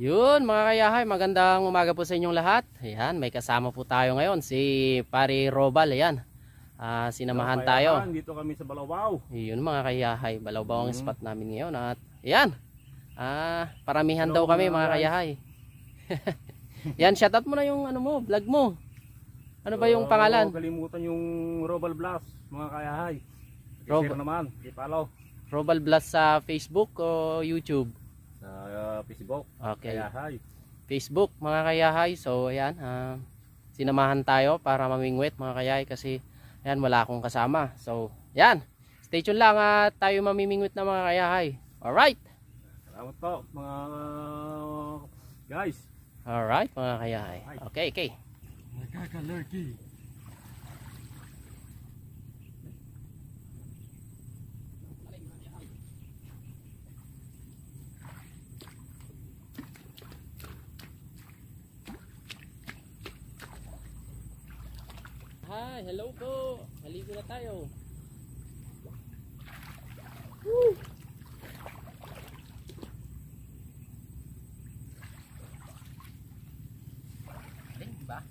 Yun mga kayahay, magandang umaga po sa inyong lahat. Ayan, may kasama po tayo ngayon, si Pare Robal. Ayan, sinamahan tayo. Dito kami sa Balabaw. Yun mga kayahay, Balabaw ang spot namin ngayon. At ayan, paramihan daw kami mga kayahay. Yan, shoutout mo na yung ano mo, vlog mo. Ano ba yung pangalan? Kalimutan yung Robal Blast mga kayahay. Rob- naman, i-follow Robal Blast sa Facebook o YouTube? sa Facebook. Okay. Kayahay. Facebook mga kayahay. So ayan, sinamahan tayo para mamingwit mga kayahay kasi ayan, wala akong kasama. So ayan, stay tuned lang at tayo mamimingwit na mga kayahay. Alright. Salamat po mga guys. Alright mga kayahay. Okay, okay. Nakaka-lurky. Hi, hello po. Maligo na tayo. Diba?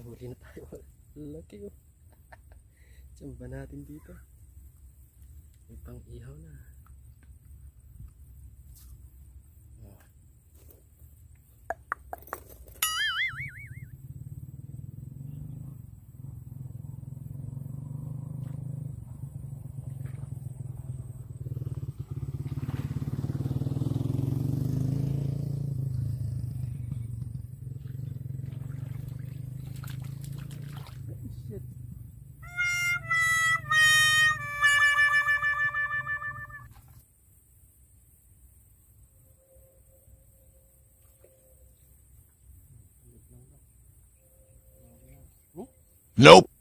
Huli na tayo. Laki oh. Tsamba natin dito. May pang ihaw na. Nope.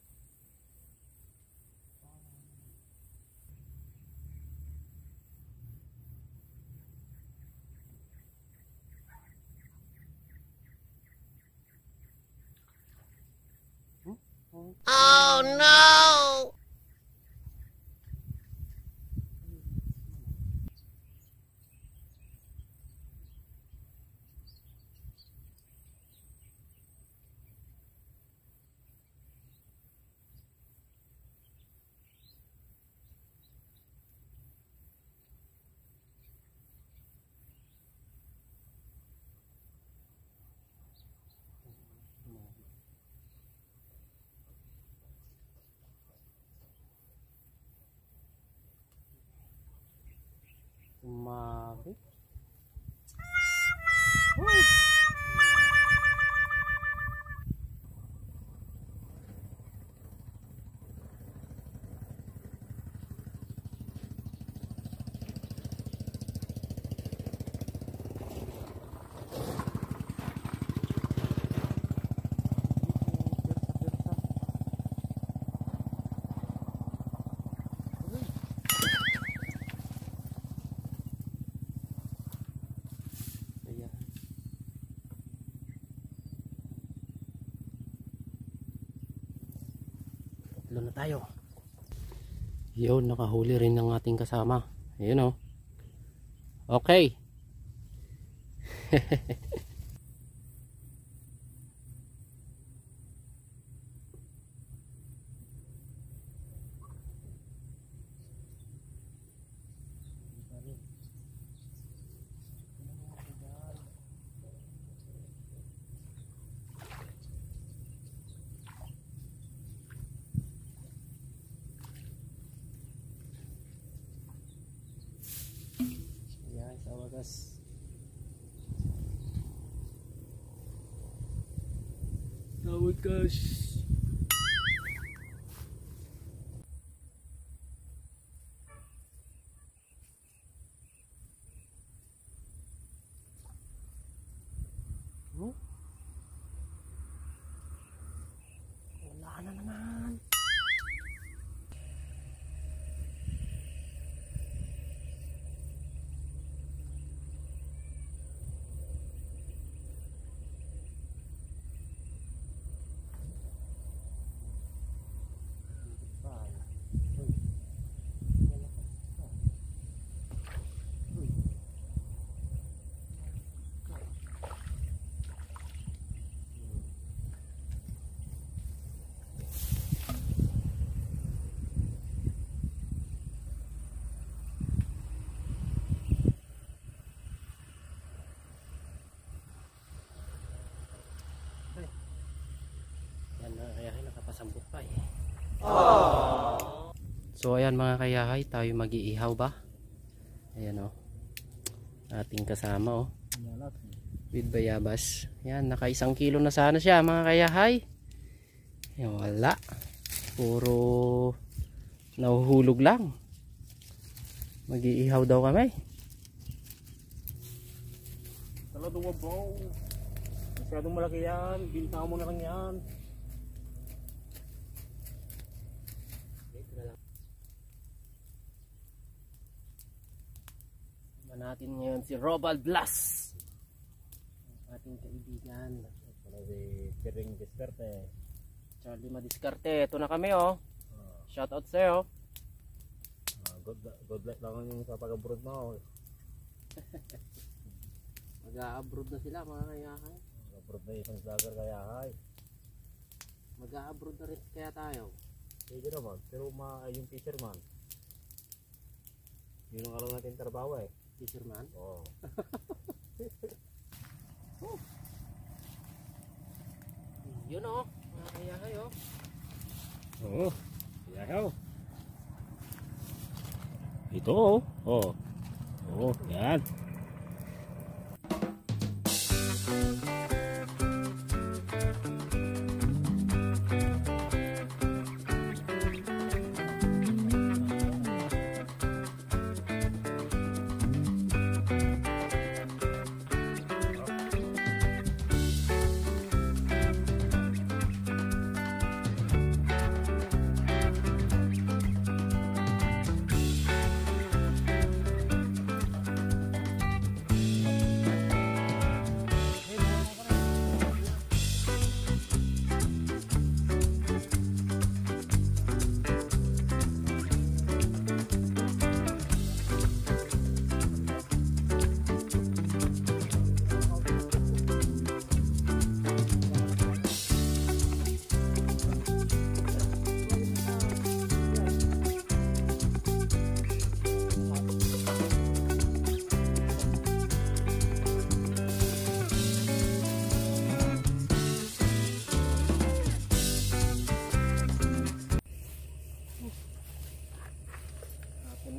Oh no. Sumabi. Tatlo na tayo. Yun, nakahuli rin ng ating kasama. Ayun oh. Okay. Ayan, sa wagas Butas. Hmm? Wala na naman. Yan mga kayahay, nakapasambot pa eh. So ayan mga kayahay, tayo mag-iihaw ba? Ayan o. Ating kasama o. With bayabas. Yan, naka 1 kilo na sana siya mga kayahay. Yan, wala. Puro nahuhulog lang. Mag-iihaw daw kami. Talagang wabaw. Masyadong malaki yan. Binta mo na lang yan. Natin ngayon si Robal Blas, ating kaibigan. Para si Piring Diskarte. Charlie Madiskarte. Ito na kami oh. Shout out sa'yo. God bless lang yung sa pag-abroad mo. Mag-a-abroad na sila mga kayahay. Abroad na isang vlogger kaya hay. Mag-a-abroad na rin kaya tayo. Pwede naman. Pero yung fisherman. Yun ang alam natin trabaho eh. Fisherman. Oo. Yun oh. Mga kayahay oh. Oo. Yahaw. Ito oh. Oo. Oo. Yan.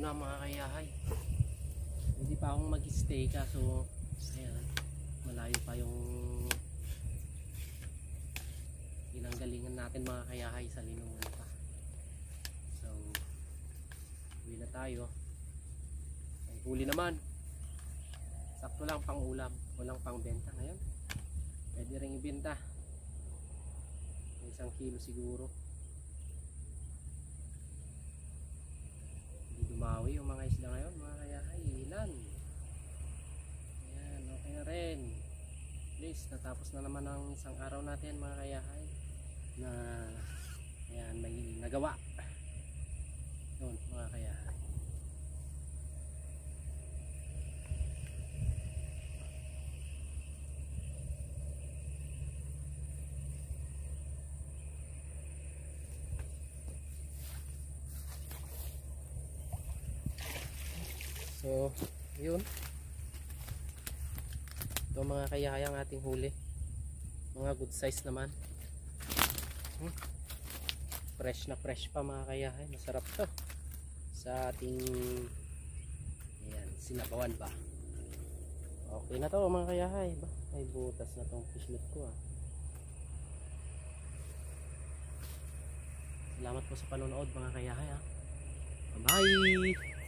Na mga kayahay, hindi pa akong mag-stay kaso ayan, malayo pa yung pinanggalingan natin mga kayahay, sa Linungan pa. So uwi na tayo. Ang huli naman sakto lang pang ulam, walang pang benta ngayon. Pwede rin ibenta, 1 kilo siguro. Dumawi yung mga isla ngayon mga kayahay, ilan. Ayan, okay na rin. Please, natapos na naman ang isang araw natin mga kayahay na ayan, may nagawa yun mga kayahay. So, yun. Ito mga kayahay ang ating huli. Mga good size naman. Fresh na fresh pa mga kayahay. Masarap to. Sa ating ayan, sinabawan ba. Okay na to mga kayahay. May butas na tong fishnet ko ah. Salamat po sa panonood mga kayahay ha. Bye-bye!